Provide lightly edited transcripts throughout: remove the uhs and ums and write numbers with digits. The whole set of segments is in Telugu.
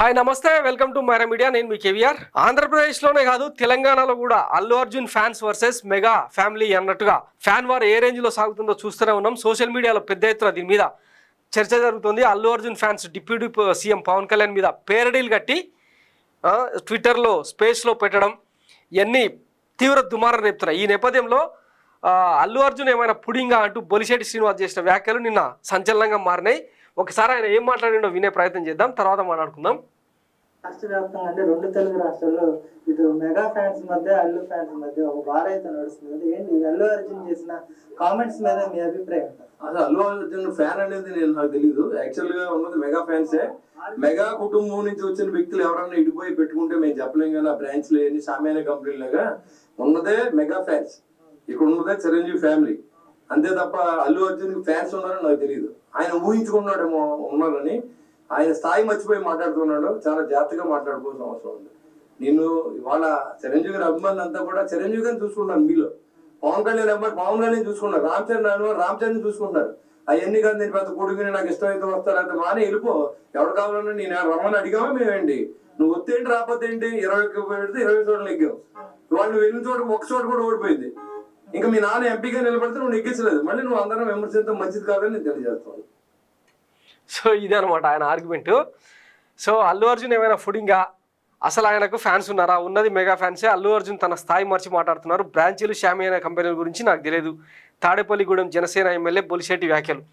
హాయ్ నమస్తే, వెల్కమ్ టు మైరా మీడియా. నేను మీ కేవీఆర్. ఆంధ్రప్రదేశ్లోనే కాదు తెలంగాణలో కూడా Allu Arjun fans versus mega family అన్నట్టుగా ఫ్యాన్ వార్ ఏ రేంజ్లో సాగుతుందో చూస్తూనే ఉన్నాం. సోషల్ మీడియాలో పెద్ద ఎత్తున దీని మీద చర్చ జరుగుతుంది. Allu Arjun fans deputy CM Pawan Kalyan మీద పేరడీలు కట్టి ట్విట్టర్లో స్పేస్లో పెట్టడం ఇవన్నీ తీవ్ర దుమారం రేపుతున్నాయి. ఈ నేపథ్యంలో అల్లు అర్జున్ ఏమైనా పుడింగా అంటూ బొలిశెట్టి శ్రీనివాస్ చేసిన వ్యాఖ్యలు నిన్న సంచలనంగా మారినాయి. ఒకసారి ఆయన ఏం మాట్లాడిండో వినే ప్రయత్నం చేద్దాం, తర్వాత మాట్లాడుకుందాం. రాష్ట్ర వ్యాప్తంగా అంటే రెండు తెలుగు రాష్ట్రాల్లో ఇటు మెగా ఫ్యాన్స్ మధ్య అల్లు ఫ్యాన్స్ మధ్య ఒక వార్ అయితే నడుస్తుంది. ఏంటి అల్లు అర్జున్ చేసిన కామెంట్స్ మీద మీ అభిప్రాయం? అసలు అల్లు అర్జున్ ఫ్యాన్ అనేది నాకు తెలీదు. యాక్చువల్ గా ఉన్నది మెగా ఫ్యాన్సే. మెగా కుటుంబం నుంచి వచ్చిన వ్యక్తులు ఎవరన్నా ఇటుపోయి పెట్టుకుంటే మేము చెప్పలేం కానీ ఆ బ్రాంచ్ లేని సామాన్య కంపెనీ లాగా ఉన్నదే మెగా ఫ్యాన్స్. ఇక్కడ ఉన్నదే చిరంజీవి ఫ్యామిలీ అంతే తప్ప అల్లు అర్జున్ ఫ్యాన్స్ ఉన్నారని నాకు తెలియదు. ఆయన ఊహించుకున్నాడేమో ఉన్నారని, ఆయన స్థాయి మర్చిపోయి మాట్లాడుతున్నాడు. చాలా జాగ్రత్తగా మాట్లాడుకోవాల్సిన అవసరం ఉంది. నేను ఇవాళ చిరంజీవి గారి అభిమానులు అంతా కూడా చిరంజీవి గారిని చూసుకుంటాను. మీలో పవన్ కళ్యాణ్ అబ్బాయి పవన్ కళ్యాణ్ చూసుకున్నారు, రామ్ చరణ్ చూసుకుంటారు. అవన్నీ కాదు నేను పెద్ద కొడుకుని నాకు ఇష్టమైతే వస్తారు అంటే మానే వెళ్ళిపో. ఎవరు కావాలన్నా నేను రమ్మని అడిగామా మేమేంటి? నువ్వు వస్తేంటి రాకపోతే ఏంటి? 20 పెడితే 20 చోట్ల ఎగ్గావు. ఇవాళ నువ్వు వెళ్ళిన చోట ఒక చోట కూడా ఓడిపోయింది. ఇంకా మీ నాన్న ఎంపీగా నిలబడితే నువ్వు నెగ్గించలేదు. మళ్ళీ నువ్వు అందరం విమర్శించడం మంచిది కాదని నేను తెలియజేస్తాను. సో ఇదే అనమాట ఆయన ఆర్గ్యుమెంట్. సో అల్లు అర్జున్ ఏమైనా ఫుడింగా, అసలు ఆయనకు ఫ్యాన్స్ ఉన్నారా? ఉన్నది మెగా ఫ్యాన్సే. అల్లు అర్జున్ తన స్థాయి మార్చి మాట్లాడుతున్నారు. బ్రాంచీలు షామియానా కంపెనీల గురించి నాకు తెలియదు. తాడేపల్లిగూడెం జనసేన ఎమ్మెల్యే బొలిశెట్టి వ్యాఖ్యలు.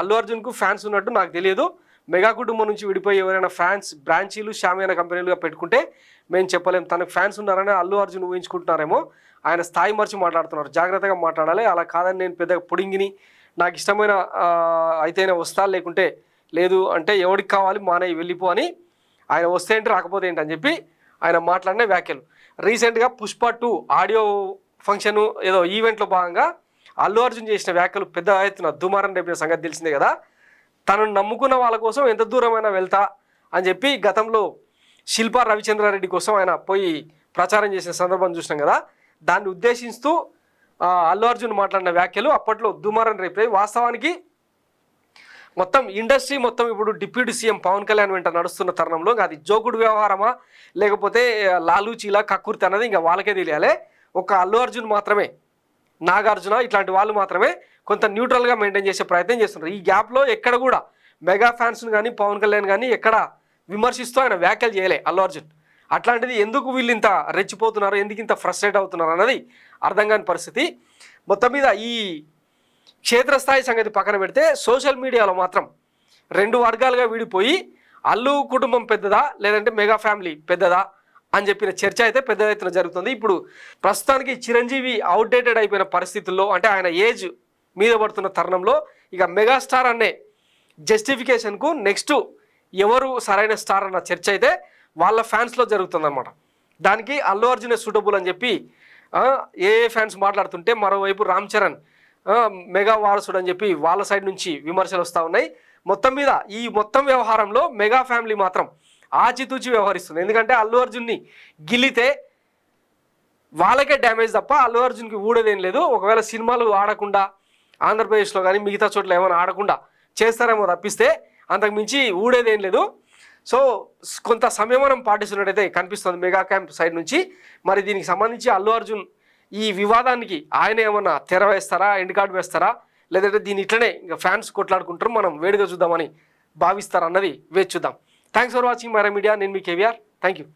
అల్లు అర్జున్కు ఫ్యాన్స్ ఉన్నట్టు నాకు తెలియదు. మెగా కుటుంబం నుంచి విడిపోయి ఎవరైనా ఫ్యాన్స్ బ్రాంచీలు షామియానా కంపెనీలుగా పెట్టుకుంటే మేము చెప్పలేం. తనకు ఫ్యాన్స్ ఉన్నారని అల్లు అర్జున్ ఊహించుకుంటున్నారేమో. ఆయన స్థాయి మార్చి మాట్లాడుతున్నారు. జాగ్రత్తగా మాట్లాడాలి. అలా కాదని నేను పెద్ద పుడింగిని, నాకు ఇష్టమైన అయితేనే వస్తా, లేకుంటే లేదు అంటే ఎవరికి కావాలి మానే వెళ్ళిపో అని, ఆయన వస్తే ఏంటి రాకపోతే ఏంటి అని చెప్పి ఆయన మాట్లాడిన వ్యాఖ్యలు. రీసెంట్గా పుష్ప 2 ఆడియో ఫంక్షన్ ఏదో ఈవెంట్లో భాగంగా అల్లు అర్జున్ చేసిన వ్యాఖ్యలు పెద్ద ఎత్తున దుమారం రేపిన సంగతి తెలిసిందే కదా. తనను నమ్ముకున్న వాళ్ళ కోసం ఎంత దూరమైనా వెళ్తా అని చెప్పి గతంలో శిల్పా రవిచంద్రారెడ్డి కోసం ఆయన పోయి ప్రచారం చేసిన సందర్భం చూసినాం కదా. దాన్ని ఉద్దేశిస్తూ అల్లు అర్జున్ మాట్లాడిన వ్యాఖ్యలు అప్పట్లో దుమారం రేపాయి. వాస్తవానికి మొత్తం ఇండస్ట్రీ మొత్తం ఇప్పుడు డిప్యూటీ సీఎం పవన్ కళ్యాణ్ వెంట నడుస్తున్న తరుణంలో అది జోకుడు వ్యవహారమా లేకపోతే లాలూచీలా కక్కుర్తి అన్నది ఇంకా వాళ్ళకే తెలియాలి. ఒక అల్లు అర్జున్ మాత్రమే, నాగార్జున ఇట్లాంటి వాళ్ళు మాత్రమే కొంత న్యూట్రల్గా మెయింటైన్ చేసే ప్రయత్నం చేస్తున్నారు. ఈ గ్యాప్లో ఎక్కడ కూడా మెగా ఫ్యాన్స్ని కానీ పవన్ కళ్యాణ్ కానీ ఎక్కడ విమర్శిస్తూ ఆయన వ్యాఖ్యలు చేయలే అల్లు అర్జున్. అట్లాంటిది ఎందుకు వీళ్ళు ఇంత రెచ్చిపోతున్నారు, ఎందుకు ఇంత ఫ్రస్ట్రేట్ అవుతున్నారు అన్నది అర్థం కాని పరిస్థితి. మొత్తం మీద ఈ క్షేత్రస్థాయి సంగతి పక్కన పెడితే సోషల్ మీడియాలో మాత్రం రెండు వర్గాలుగా విడిపోయి అల్లు కుటుంబం పెద్దదా లేదంటే మెగా ఫ్యామిలీ పెద్దదా అని చెప్పిన చర్చ అయితే పెద్ద ఎత్తున జరుగుతుంది. ఇప్పుడు ప్రస్తుతానికి చిరంజీవి అవుట్డేటెడ్ అయిపోయిన పరిస్థితుల్లో, అంటే ఆయన ఏజ్ మీద పడుతున్న తరుణంలో ఇక మెగాస్టార్ అనే జస్టిఫికేషన్కు నెక్స్ట్ ఎవరు సరైన స్టార్ అన్న చర్చ అయితే వాళ్ళ ఫ్యాన్స్లో జరుగుతుందన్నమాట. దానికి అల్లు అర్జునే సూటబుల్ అని చెప్పి ఏ ఫ్యాన్స్ మాట్లాడుతుంటే మరోవైపు రామ్ చరణ్ మెగా వారసుడు అని చెప్పి వాళ్ళ సైడ్ నుంచి విమర్శలు వస్తూ ఉన్నాయి. మొత్తం మీద ఈ మొత్తం వ్యవహారంలో మెగా ఫ్యామిలీ మాత్రం ఆచితూచి వ్యవహరిస్తుంది. ఎందుకంటే అల్లు అర్జున్ని గిల్లితే వాళ్ళకే డ్యామేజ్ తప్ప అల్లు అర్జున్కి ఊడేదేం లేదు. ఒకవేళ సినిమాలు ఆడకుండా ఆంధ్రప్రదేశ్లో కానీ మిగతా చోట్ల ఏమైనా ఆడకుండా చేస్తారేమో తప్పిస్తే అంతకుమించి ఊడేదేం లేదు. సో కొంత సంయమనం పాటిస్తున్నట్టయితే కనిపిస్తుంది మెగా క్యాంప్ సైడ్ నుంచి. మరి దీనికి సంబంధించి అల్లు అర్జున్ ఈ వివాదానికి ఆయన ఏమన్నా తెర వేస్తారా, ఎండ్ కార్డ్ వేస్తారా, లేదంటే దీన్ని ఇట్లనే ఇంకా ఫ్యాన్స్ కొట్లాడుకుంటారు మనం వేడిగా చూద్దామని భావిస్తారా అన్నది వేచి చూద్దాం. Thanks for watching Myra media. నేను మీ కేవీఆర్. Thank you.